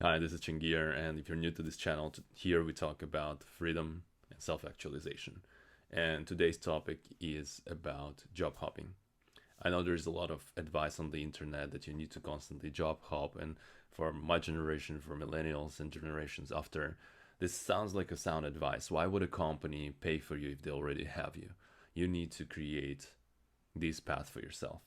Hi, this is Chingir, and if you're new to this channel, here we talk about freedom and self-actualization. And today's topic is about job hopping. I know there's a lot of advice on the internet that you need to constantly job hop, and for my generation, for millennials and generations after, this sounds like a sound advice. Why would a company pay for you if they already have you? You need to create this path for yourself,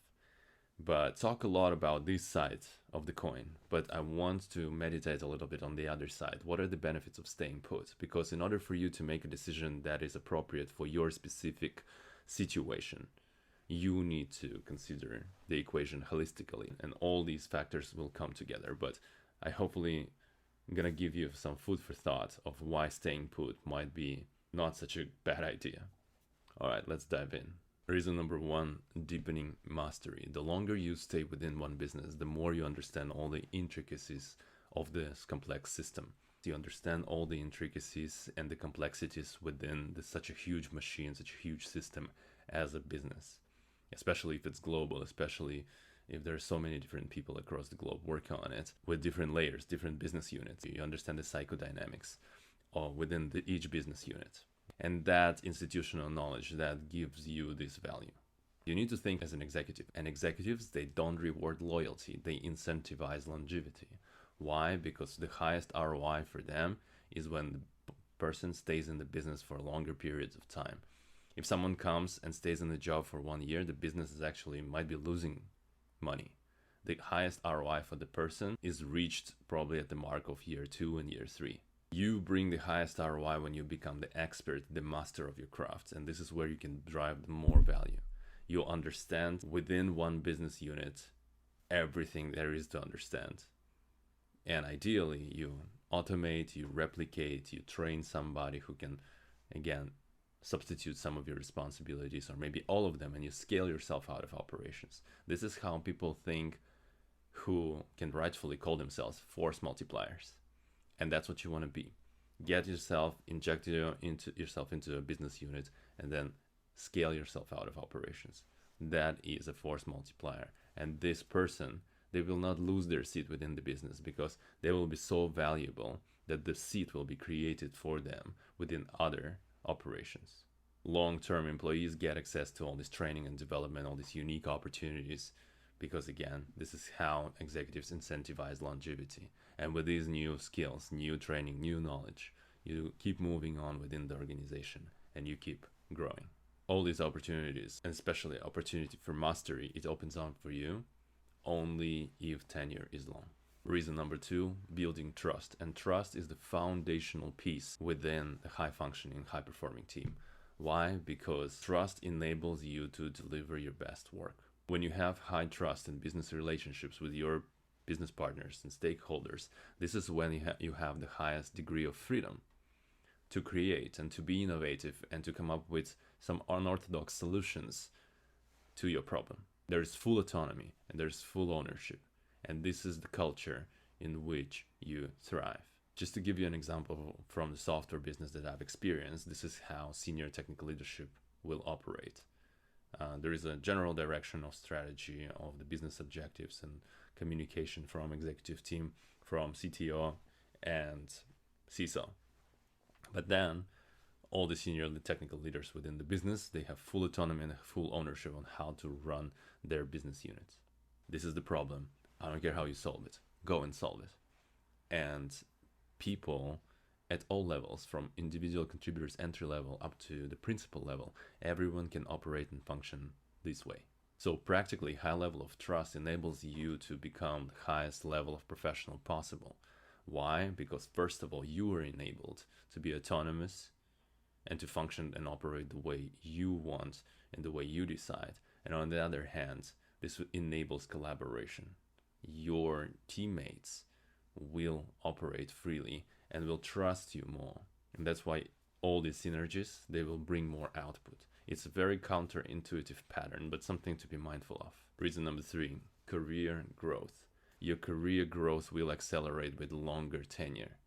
but talk a lot about this side of the coin. But I want to meditate a little bit on the other side. What are the benefits of staying put? Because in order for you to make a decision that is appropriate for your specific situation, you need to consider the equation holistically, and all these factors will come together. But I hopefully am gonna give you some food for thought of why staying put might be not such a bad idea. All right, let's dive in. Reason number one, deepening mastery. The longer you stay within one business, the more you understand all the intricacies of this complex system. You understand all the intricacies and the complexities within such a huge machine, such a huge system as a business, especially if it's global, especially if there are so many different people across the globe working on it with different layers, different business units. You understand the psychodynamics within each business unit. And that institutional knowledge that gives you this value. You need to think as an executive. And executives, they don't reward loyalty, they incentivize longevity. Why? Because the highest ROI for them is when the person stays in the business for longer periods of time. If someone comes and stays in the job for 1 year, the business is actually might be losing money. The highest ROI for the person is reached probably at the mark of year 2 and year 3. You bring the highest ROI when you become the expert, the master of your craft, and this is where you can drive more value. You understand within one business unit everything there is to understand. And ideally, you automate, you replicate, you train somebody who can, again, substitute some of your responsibilities or maybe all of them, and you scale yourself out of operations. This is how people think who can rightfully call themselves force multipliers. And that's what you want to be. Get yourself, inject yourself into a business unit, and then scale yourself out of operations. That is a force multiplier. And this person, they will not lose their seat within the business because they will be so valuable that the seat will be created for them within other operations. Long-term employees get access to all this training and development, all these unique opportunities, because again, this is how executives incentivize longevity. And with these new skills, new training, new knowledge, you keep moving on within the organization and you keep growing. All these opportunities, and especially opportunity for mastery, it opens up for you only if tenure is long. Reason number two, building trust. And trust is the foundational piece within a high functioning, high performing team. Why? Because trust enables you to deliver your best work. When you have high trust in business relationships with your business partners and stakeholders, this is when you have the highest degree of freedom to create and to be innovative and to come up with some unorthodox solutions to your problem. There's full autonomy and there's full ownership. And this is the culture in which you thrive. Just to give you an example from the software business that I've experienced, this is how senior technical leadership will operate. There is a general direction of strategy of the business objectives and communication from executive team, from CTO and CISO. But then all the senior technical leaders within the business, they have full autonomy and full ownership on how to run their business units. This is the problem. I don't care how you solve it. Go and solve it. And people at all levels, from individual contributors entry level up to the principal level, everyone can operate and function this way. So practically, high level of trust enables you to become the highest level of professional possible. Why? Because first of all, you are enabled to be autonomous and to function and operate the way you want and the way you decide. And on the other hand, this enables collaboration. Your teammates will operate freely and will trust you more. And that's why all these synergies, they will bring more output. It's a very counterintuitive pattern, but something to be mindful of. Reason number three, career growth. Your career growth will accelerate with longer tenure.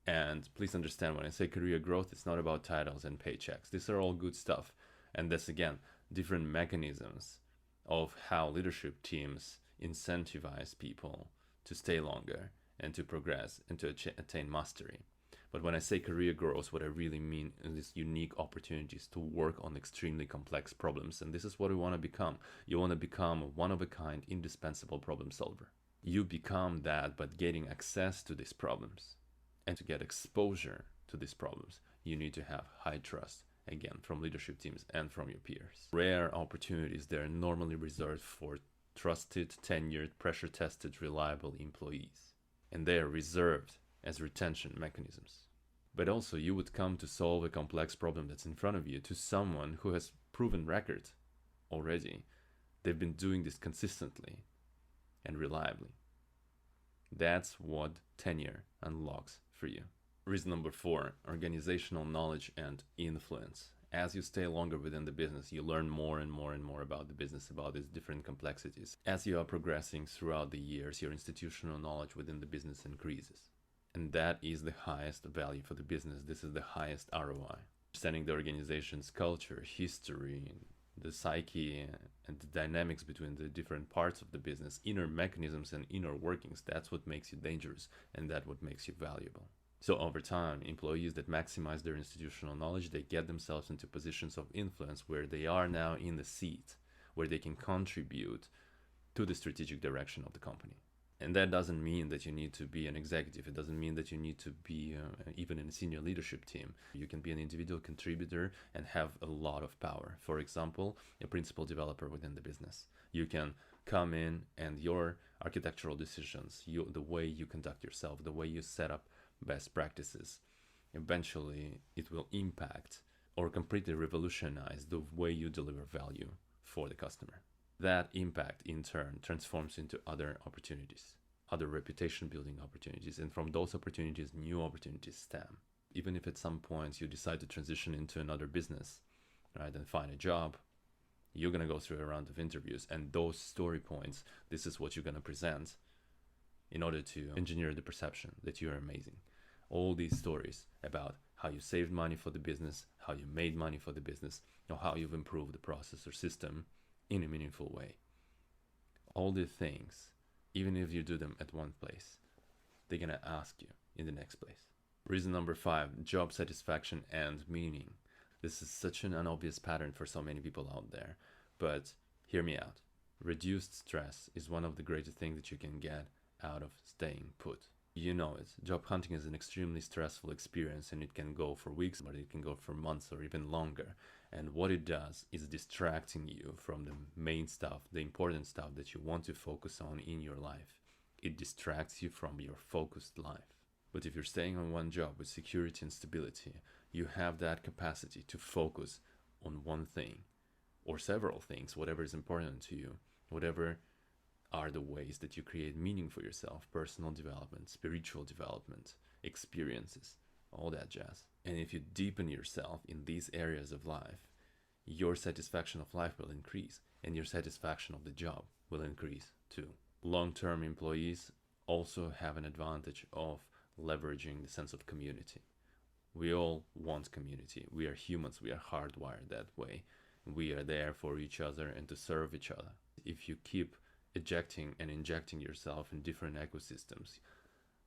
And please understand, when I say career growth, it's not about titles and paychecks. These are all good stuff. And that's, again, different mechanisms of how leadership teams incentivize people to stay longer and to progress and to attain mastery. But when I say career growth, what I really mean is unique opportunities to work on extremely complex problems. And this is what you want to become. You want to become a one-of-a-kind, indispensable problem solver. You become that by getting access to these problems. And to get exposure to these problems, you need to have high trust, again, from leadership teams and from your peers. Rare opportunities, they're normally reserved for trusted, tenured, pressure-tested, reliable employees. And they are reserved as retention mechanisms. But also, you would come to solve a complex problem that's in front of you to someone who has proven record already. They've been doing this consistently and reliably. That's what tenure unlocks for you. Reason number 4, organizational knowledge and influence. As you stay longer within the business, you learn more and more and more about the business, about its different complexities. As you are progressing throughout the years, your institutional knowledge within the business increases. And that is the highest value for the business. This is the highest ROI. Understanding the organization's culture, history, the psyche, and the dynamics between the different parts of the business, inner mechanisms and inner workings, that's what makes you dangerous, and that's what makes you valuable. So over time, employees that maximize their institutional knowledge, they get themselves into positions of influence where they are now in the seat, where they can contribute to the strategic direction of the company. And that doesn't mean that you need to be an executive. It doesn't mean that you need to be even in a senior leadership team. You can be an individual contributor and have a lot of power. For example, a principal developer within the business. You can come in and your architectural decisions, the way you conduct yourself, the way you set up best practices, eventually it will impact or completely revolutionize the way you deliver value for the customer. That impact in turn transforms into other opportunities, other reputation building opportunities, and from those opportunities, new opportunities stem. Even if at some point you decide to transition into another business, right, and find a job, you're going to go through a round of interviews, and those story points, this is what you're going to present in order to engineer the perception that you're amazing. All these stories about how you saved money for the business, how you made money for the business, or how you've improved the process or system in a meaningful way. All these things, even if you do them at one place, they're going to ask you in the next place. Reason number 5, job satisfaction and meaning. This is such an unobvious pattern for so many people out there, but hear me out. Reduced stress is one of the greatest things that you can get out of staying put. You know it. Job hunting is an extremely stressful experience, and it can go for weeks, but it can go for months or even longer. And what it does is distracting you from the main stuff, the important stuff that you want to focus on in your life. It distracts you from your focused life. But if you're staying on one job with security and stability, you have that capacity to focus on one thing or several things, whatever is important to you, whatever are the ways that you create meaning for yourself, personal development, spiritual development, experiences, all that jazz. And if you deepen yourself in these areas of life, your satisfaction of life will increase, and your satisfaction of the job will increase too. Long-term employees also have an advantage of leveraging the sense of community. We all want community. We are humans. We are hardwired that way. We are there for each other and to serve each other. If you keep ejecting and injecting yourself in different ecosystems,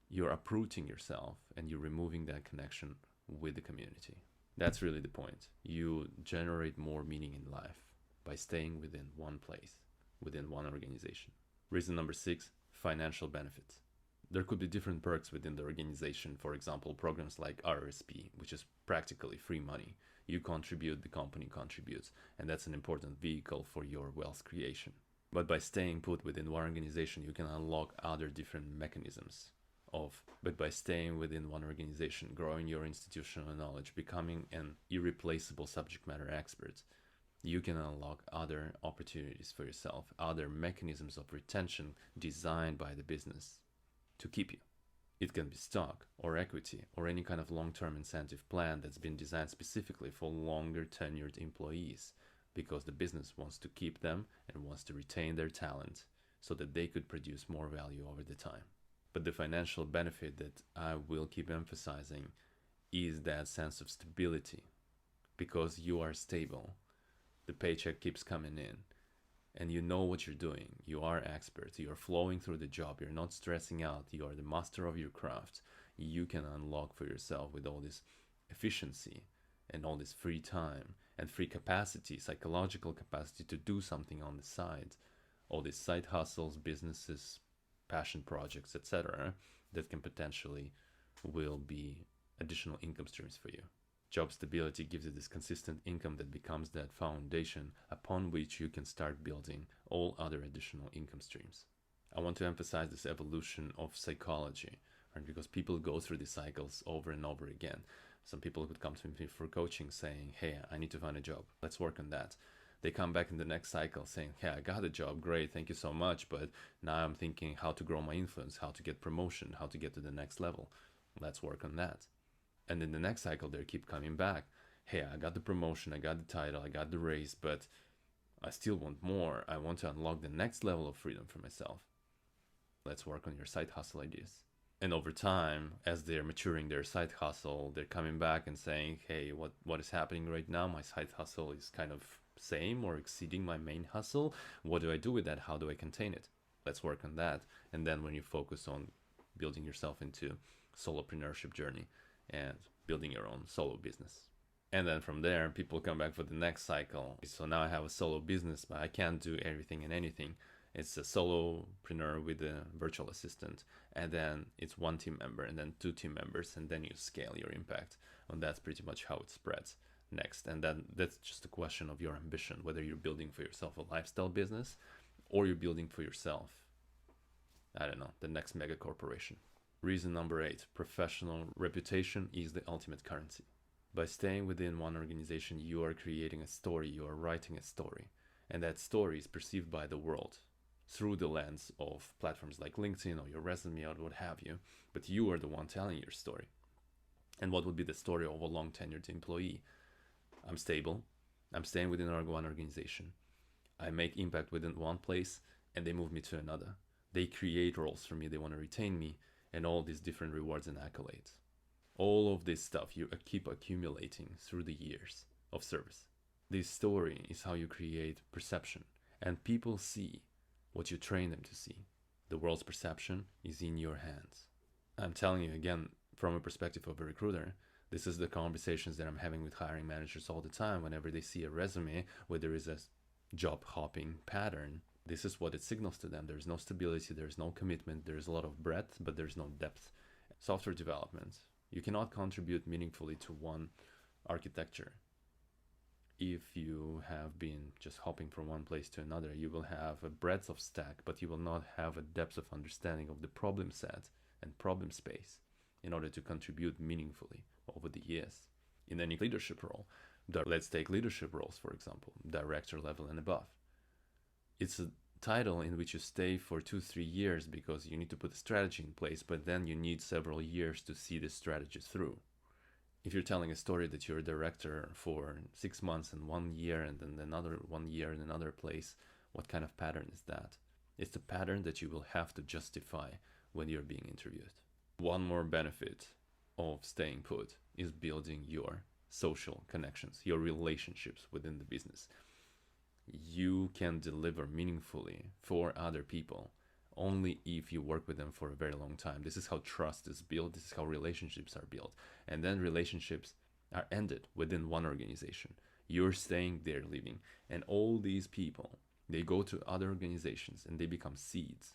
you're uprooting yourself and you're removing that connection with the community. That's really the point. You generate more meaning in life by staying within one place, within one organization. Reason number 6, financial benefits. There could be different perks within the organization. For example, programs like RRSP, which is practically free money. You contribute, the company contributes, and that's an important vehicle for your wealth creation. But by staying put within one organization, you can unlock other different mechanisms but by staying within one organization, growing your institutional knowledge, becoming an irreplaceable subject matter expert, you can unlock other opportunities for yourself, other mechanisms of retention designed by the business to keep you. It can be stock or equity or any kind of long-term incentive plan that's been designed specifically for longer tenured employees, because the business wants to keep them and wants to retain their talent so that they could produce more value over the time. But the financial benefit that I will keep emphasizing is that sense of stability. Because you are stable, the paycheck keeps coming in, and you know what you're doing, you are experts, you're flowing through the job, you're not stressing out, you are the master of your craft, you can unlock for yourself with all this efficiency and all this free time and free capacity, psychological capacity to do something on the side, all these side hustles, businesses, passion projects, etc., that can potentially will be additional income streams for you. Job stability gives you this consistent income that becomes that foundation upon which you can start building all other additional income streams. I want to emphasize this evolution of psychology, right? Because people go through these cycles over and over again. Some people could come to me for coaching saying, hey, I need to find a job. Let's work on that. They come back in the next cycle saying, hey, I got a job. Great. Thank you so much. But now I'm thinking how to grow my influence, how to get promotion, how to get to the next level. Let's work on that. And in the next cycle, they keep coming back. Hey, I got the promotion, I got the title, I got the raise, but I still want more. I want to unlock the next level of freedom for myself. Let's work on your side hustle ideas. And over time, as they're maturing their side hustle, they're coming back and saying, hey, what is happening right now? My side hustle is kind of same or exceeding my main hustle. What do I do with that? How do I contain it? Let's work on that. And then when you focus on building yourself into solopreneurship journey and building your own solo business. And then from there, people come back for the next cycle. So now I have a solo business, but I can't do everything and anything. It's a solopreneur with a virtual assistant. And then it's one team member and then two team members. And then you scale your impact. And that's pretty much how it spreads next. And then that's just a question of your ambition, whether you're building for yourself a lifestyle business or you're building for yourself, I don't know, the next mega corporation. Reason number 8, professional reputation is the ultimate currency. By staying within one organization, you are creating a story, you are writing a story. And that story is perceived by the world through the lens of platforms like LinkedIn or your resume or what have you. But you are the one telling your story. And what would be the story of a long tenured employee? I'm stable, I'm staying within one organization. I make impact within one place and they move me to another. They create roles for me, they want to retain me. And all these different rewards and accolades. All of this stuff you keep accumulating through the years of service. This story is how you create perception. And people see what you train them to see. The world's perception is in your hands. I'm telling you again, from a perspective of a recruiter, this is the conversations that I'm having with hiring managers all the time whenever they see a resume where there is a job hopping pattern. This is what it signals to them. There's no stability, there's no commitment, there's a lot of breadth, but there's no depth. Software development. You cannot contribute meaningfully to one architecture. If you have been just hopping from one place to another, you will have a breadth of stack, but you will not have a depth of understanding of the problem set and problem space in order to contribute meaningfully over the years. In any leadership role, let's take leadership roles, for example, director level and above. It's a title in which you stay for 2-3 years because you need to put a strategy in place, but then you need several years to see the strategy through. If you're telling a story that you're a director for 6 months and 1 year and then another 1 year in another place, what kind of pattern is that? It's the pattern that you will have to justify when you're being interviewed. One more benefit of staying put is building your social connections, your relationships within the business. You can deliver meaningfully for other people only if you work with them for a very long time. This is how trust is built. This is how relationships are built. And then relationships are ended within one organization. You're staying there, living. And all these people, they go to other organizations and they become seeds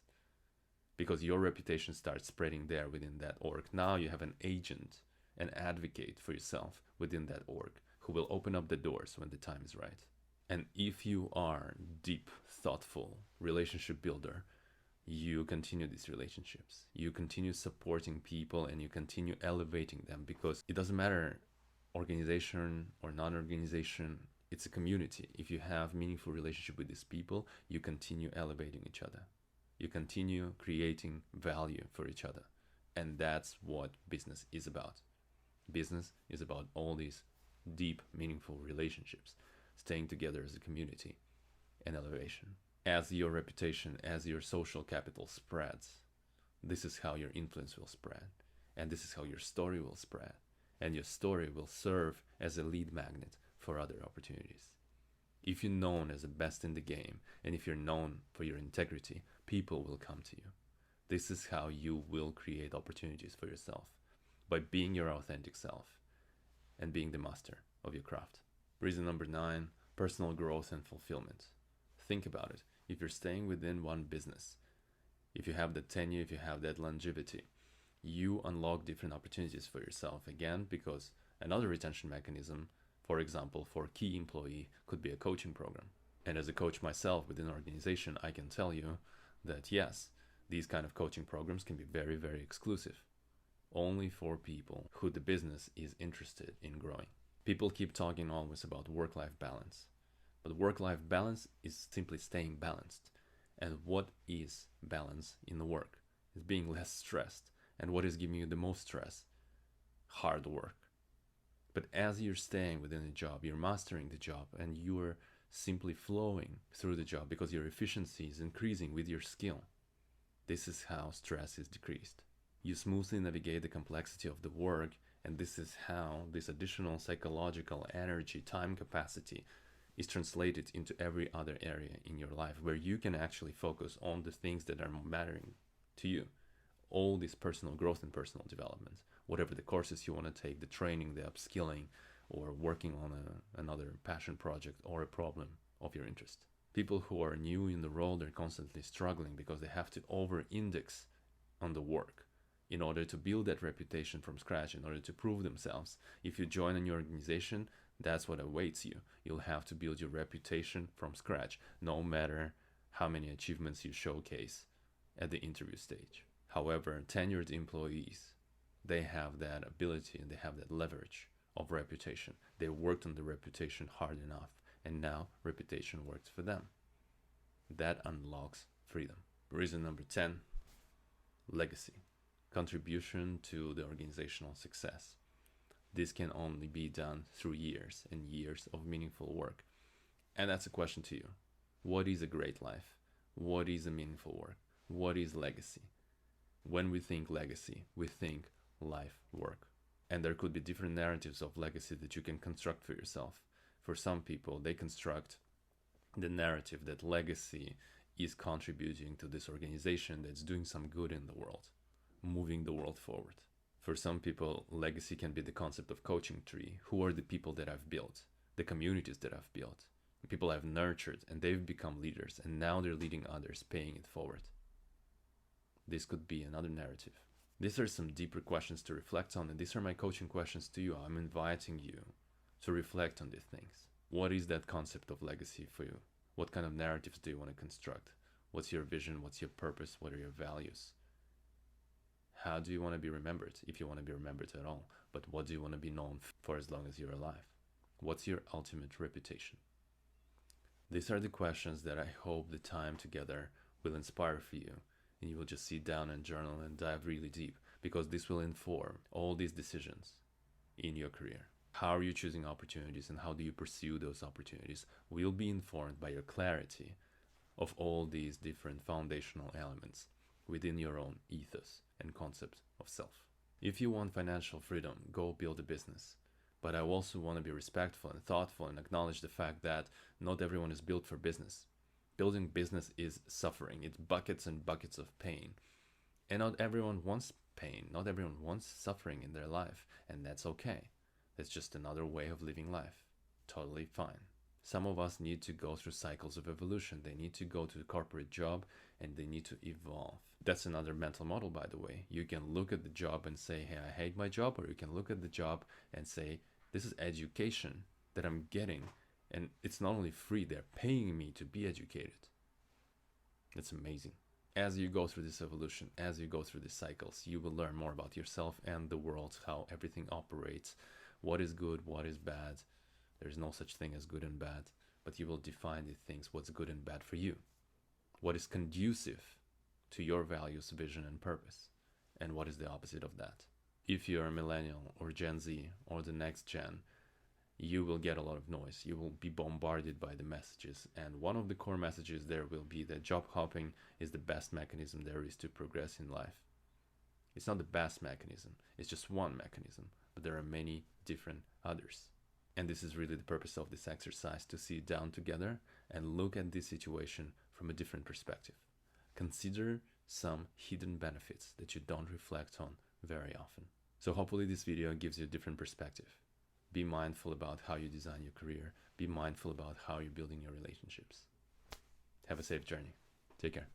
because your reputation starts spreading there within that org. Now you have an agent, an advocate for yourself within that org who will open up the doors when the time is right. And if you are deep, thoughtful relationship builder, you continue these relationships. You continue supporting people and you continue elevating them because it doesn't matter organization or non-organization, it's a community. If you have meaningful relationship with these people, you continue elevating each other. You continue creating value for each other. And that's what business is about. Business is about all these deep, meaningful relationships, staying together as a community and elevation. As your reputation, as your social capital spreads, this is how your influence will spread. And this is how your story will spread. And your story will serve as a lead magnet for other opportunities. If you're known as the best in the game, and if you're known for your integrity, people will come to you. This is how you will create opportunities for yourself, by being your authentic self and being the master of your craft. Reason number 9, personal growth and fulfillment. Think about it. If you're staying within one business, if you have that tenure, if you have that longevity, you unlock different opportunities for yourself. Again, because another retention mechanism, for example, for a key employee, could be a coaching program. And as a coach myself within an organization, I can tell you that yes, these kind of coaching programs can be very, very exclusive, only for people who the business is interested in growing. People keep talking always about work-life balance, but work-life balance is simply staying balanced. And what is balance in the work? It's being less stressed. And what is giving you the most stress? Hard work. But as you're staying within the job, you're mastering the job, and you're simply flowing through the job because your efficiency is increasing with your skill. This is how stress is decreased. You smoothly navigate the complexity of the work, and this is how this additional psychological energy, time capacity is translated into every other area in your life, where you can actually focus on the things that are mattering to you. All this personal growth and personal development, whatever the courses you want to take, the training, the upskilling, or working on another passion project or a problem of your interest. People who are new in the role, they're constantly struggling because they have to over-index on the work in order to build that reputation from scratch, in order to prove themselves. If you join a new organization, that's what awaits you. You'll have to build your reputation from scratch, no matter how many achievements you showcase at the interview stage. However, tenured employees, they have that ability and they have that leverage of reputation. They worked on the reputation hard enough, and now reputation works for them. That unlocks freedom. Reason number 10, legacy. Contribution to the organizational success. This can only be done through years and years of meaningful work. And that's a question to you. What is a great life? What is a meaningful work? What is legacy? When we think legacy, we think life work. And there could be different narratives of legacy that you can construct for yourself. For some people, they construct the narrative that legacy is contributing to this organization that's doing some good in the world, moving the world forward. For some people, legacy can be the concept of coaching tree. Who are the people that I've built, the communities that I've built, the people I've nurtured, and they've become leaders, and now they're leading others, paying it forward. This could be another narrative. These are some deeper questions to reflect on, and these are my coaching questions to you. I'm inviting you to reflect on these things. What is that concept of legacy for you? What kind of narratives do you want to construct? What's your vision? What's your purpose? What are your values? How do you want to be remembered, if you want to be remembered at all? But what do you want to be known for as long as you're alive? What's your ultimate reputation? These are the questions that I hope the time together will inspire for you, and you will just sit down and journal and dive really deep, because this will inform all these decisions in your career. How are you choosing opportunities, and how do you pursue those opportunities will be informed by your clarity of all these different foundational elements within your own ethos and concept of self. If you want financial freedom, go build a business. But I also want to be respectful and thoughtful and acknowledge the fact that not everyone is built for business. Building business is suffering. It's buckets and buckets of pain. And not everyone wants pain. Not everyone wants suffering in their life. And that's okay. That's just another way of living life. Totally fine. Some of us need to go through cycles of evolution. They need to go to a corporate job and they need to evolve. That's another mental model, by the way. You can look at the job and say, hey, I hate my job. Or you can look at the job and say, this is education that I'm getting. And it's not only free, they're paying me to be educated. It's amazing. As you go through this evolution, as you go through these cycles, you will learn more about yourself and the world, how everything operates, what is good, what is bad. There's no such thing as good and bad, but you will define the things, what's good and bad for you. What is conducive to your values, vision, and purpose, and what is the opposite of that. If you're a millennial or Gen Z or the next gen, you will get a lot of noise. You will be bombarded by the messages, and one of the core messages there will be that job hopping is the best mechanism there is to progress in life. It's not the best mechanism, it's just one mechanism, but there are many different others. And this is really the purpose of this exercise, to sit down together and look at this situation from a different perspective. Consider some hidden benefits that you don't reflect on very often. So hopefully this video gives you a different perspective. Be mindful about how you design your career. Be mindful about how you're building your relationships. Have a safe journey. Take care.